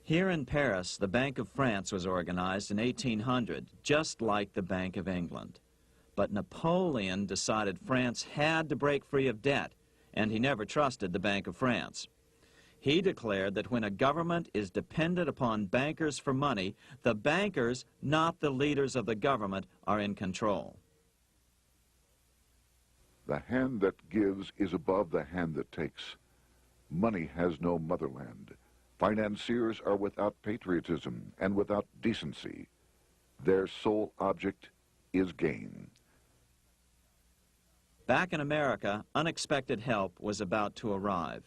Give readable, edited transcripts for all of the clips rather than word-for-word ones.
Here in Paris, the Bank of France was organized in 1800, just like the Bank of England. But Napoleon decided France had to break free of debt, and he never trusted the Bank of France. He declared that when a government is dependent upon bankers for money, the bankers, not the leaders of the government, are in control. The hand that gives is above the hand that takes. Money has no motherland. Financiers are without patriotism and without decency. Their sole object is gain. Back in America, unexpected help was about to arrive.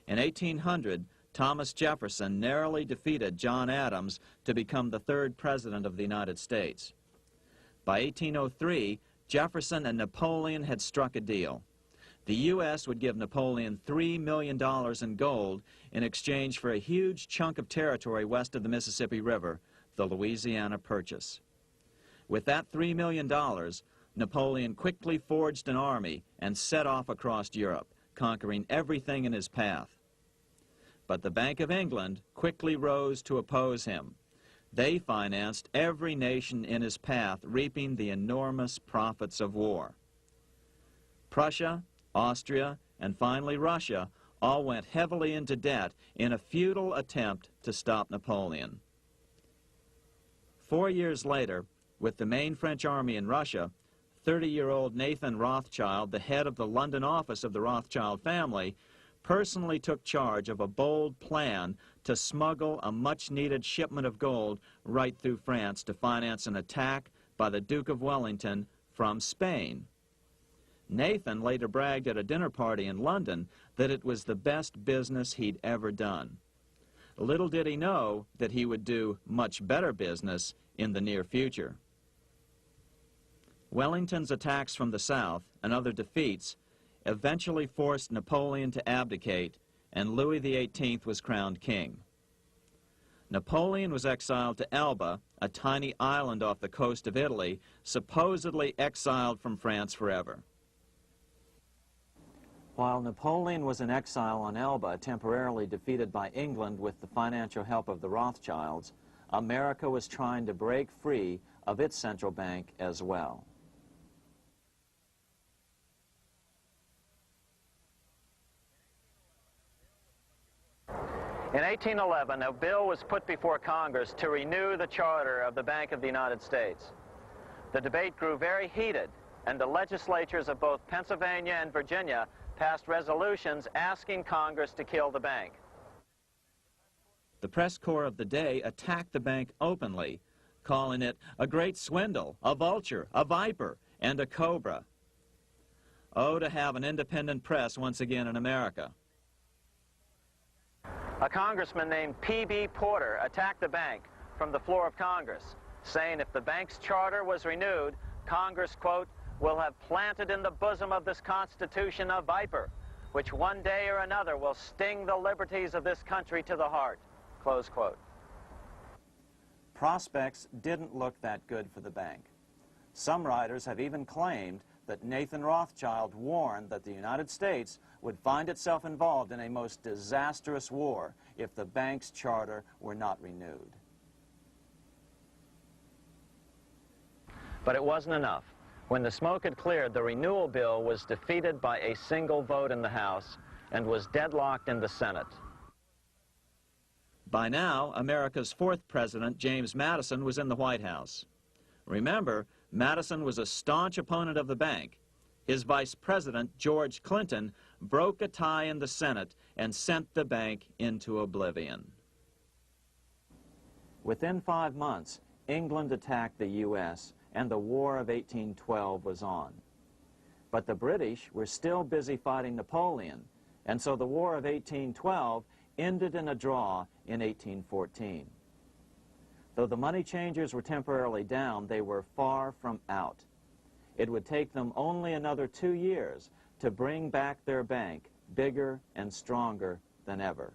In 1800, Thomas Jefferson narrowly defeated John Adams to become the third president of the United States. By 1803, Jefferson and Napoleon had struck a deal. The U.S. would give Napoleon $3 million in gold in exchange for a huge chunk of territory west of the Mississippi River, the Louisiana Purchase. With that $3 million, Napoleon quickly forged an army and set off across Europe, conquering everything in his path. But the Bank of England quickly rose to oppose him. They financed every nation in his path, reaping the enormous profits of war. Prussia, Austria, and finally Russia all went heavily into debt in a futile attempt to stop Napoleon. 4 years later, with the main French army in Russia, 30-year-old Nathan Rothschild, the head of the London office of the Rothschild family, personally took charge of a bold plan to smuggle a much-needed shipment of gold right through France to finance an attack by the Duke of Wellington from Spain. Nathan later bragged at a dinner party in London that it was the best business he'd ever done. Little did he know that he would do much better business in the near future. Wellington's attacks from the south and other defeats eventually forced Napoleon to abdicate, and Louis XVIII was crowned king. Napoleon was exiled to Elba, a tiny island off the coast of Italy, supposedly exiled from France forever. While Napoleon was in exile on Elba, temporarily defeated by England with the financial help of the Rothschilds, America was trying to break free of its central bank as well. In 1811, a bill was put before Congress to renew the charter of the Bank of the United States. The debate grew very heated, and the legislatures of both Pennsylvania and Virginia passed resolutions asking Congress to kill the bank. The press corps of the day attacked the bank openly, calling it a great swindle, a vulture, a viper, and a cobra. Oh, to have an independent press once again in America. A congressman named P.B. Porter attacked the bank from the floor of Congress, saying if the bank's charter was renewed, Congress, quote, will have planted in the bosom of this Constitution a viper, which one day or another will sting the liberties of this country to the heart, close quote. Prospects didn't look that good for the bank. Some writers have even claimed that Nathan Rothschild warned that the United States would find itself involved in a most disastrous war if the bank's charter were not renewed. But it wasn't enough. When the smoke had cleared, the renewal bill was defeated by a single vote in the House and was deadlocked in the Senate. By now, America's fourth president, James Madison, was in the White House. Remember, Madison was a staunch opponent of the bank. His vice president, George Clinton, broke a tie in the Senate and sent the bank into oblivion. Within 5 months, England attacked the U.S., and the War of 1812 was on. But the British were still busy fighting Napoleon, and so the War of 1812 ended in a draw in 1814. Though the money changers were temporarily down, they were far from out. It would take them only another 2 years to bring back their bank bigger and stronger than ever.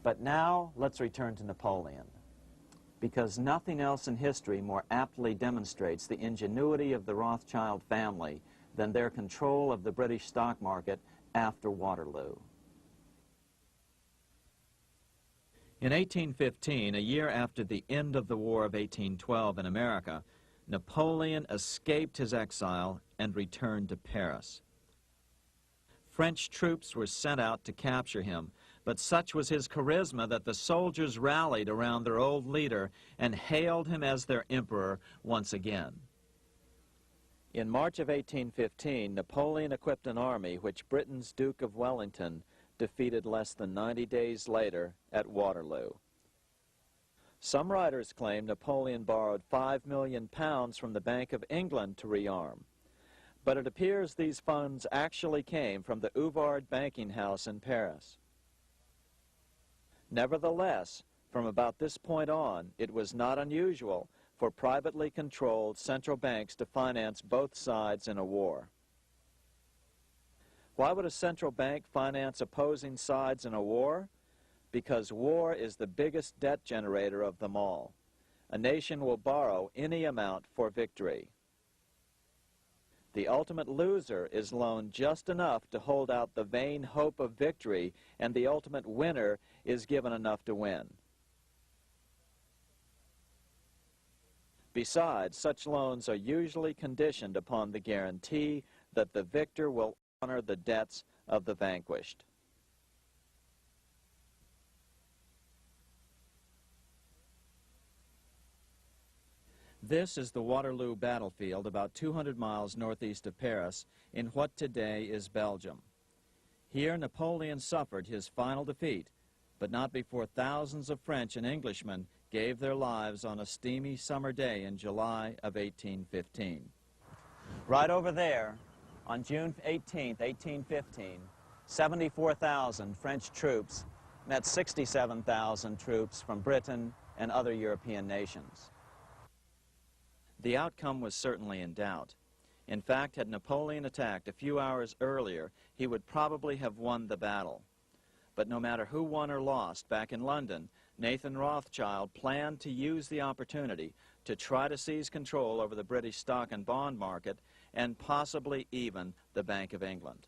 But now let's return to Napoleon, because nothing else in history more aptly demonstrates the ingenuity of the Rothschild family than their control of the British stock market after Waterloo. In 1815, a year after the end of the War of 1812 in America, Napoleon escaped his exile and returned to Paris. French troops were sent out to capture him, but such was his charisma that the soldiers rallied around their old leader and hailed him as their emperor once again. In March of 1815, Napoleon equipped an army which Britain's Duke of Wellington defeated less than 90 days later at Waterloo. Some writers claim Napoleon borrowed £5 million from the Bank of England to rearm, but it appears these funds actually came from the Ouvard banking house in Paris. Nevertheless, from about this point on, it was not unusual for privately controlled central banks to finance both sides in a war. Why would a central bank finance opposing sides in a war? Because war is the biggest debt generator of them all. A nation will borrow any amount for victory. The ultimate loser is loaned just enough to hold out the vain hope of victory, and the ultimate winner is given enough to win. Besides, such loans are usually conditioned upon the guarantee that the victor will honor the debts of the vanquished. This is the Waterloo battlefield about 200 miles northeast of Paris in what today is Belgium. Here Napoleon suffered his final defeat, but not before thousands of French and Englishmen gave their lives on a steamy summer day in July of 1815. Right over there, on June 18, 1815, 74,000 French troops met 67,000 troops from Britain and other European nations. The outcome was certainly in doubt. In fact, had Napoleon attacked a few hours earlier, he would probably have won the battle. But no matter who won or lost, back in London, Nathan Rothschild planned to use the opportunity to try to seize control over the British stock and bond market and possibly even the Bank of England.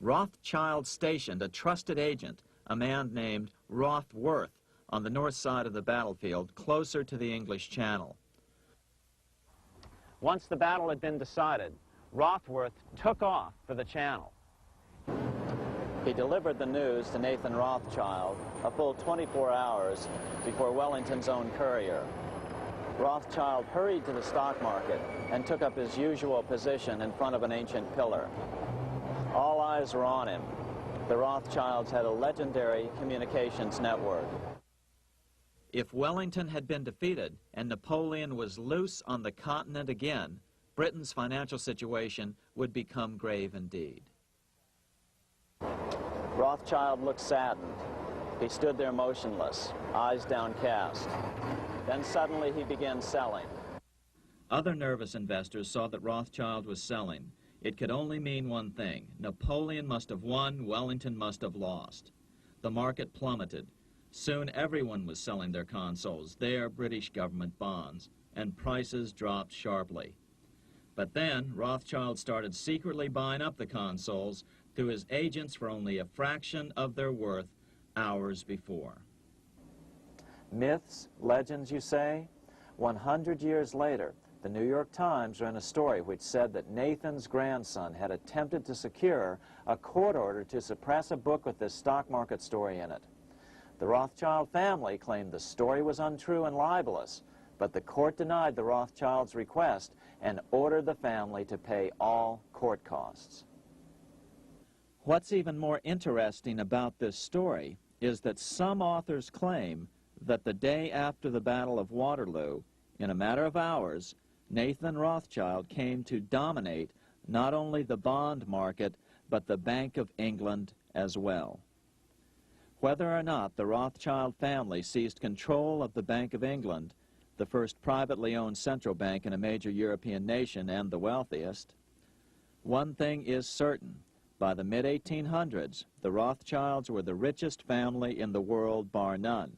Rothschild stationed a trusted agent, a man named Rothworth, on the north side of the battlefield, closer to the English Channel. Once the battle had been decided, Rothworth took off for the Channel. He delivered the news to Nathan Rothschild a full 24 hours before Wellington's own courier. Rothschild hurried to the stock market and took up his usual position in front of an ancient pillar. All eyes were on him. The Rothschilds had a legendary communications network. If Wellington had been defeated and Napoleon was loose on the continent again, Britain's financial situation would become grave indeed. Rothschild looked saddened. He stood there motionless, eyes downcast. Then suddenly he began selling. Other nervous investors saw that Rothschild was selling. It could only mean one thing. Napoleon must have won, Wellington must have lost. The market plummeted. Soon everyone was selling their consols, their British government bonds, and prices dropped sharply. But then Rothschild started secretly buying up the consols through his agents for only a fraction of their worth hours before. Myths, legends, you say? 100 years later, the New York Times ran a story which said that Nathan's grandson had attempted to secure a court order to suppress a book with this stock market story in it. The Rothschild family claimed the story was untrue and libelous, but the court denied the Rothschilds' request and ordered the family to pay all court costs. What's even more interesting about this story is that some authors claim that the day after the Battle of Waterloo, in a matter of hours, Nathan Rothschild came to dominate not only the bond market, but the Bank of England as well. Whether or not the Rothschild family seized control of the Bank of England, the first privately owned central bank in a major European nation and the wealthiest, one thing is certain. By the mid-1800s, the Rothschilds were the richest family in the world, bar none.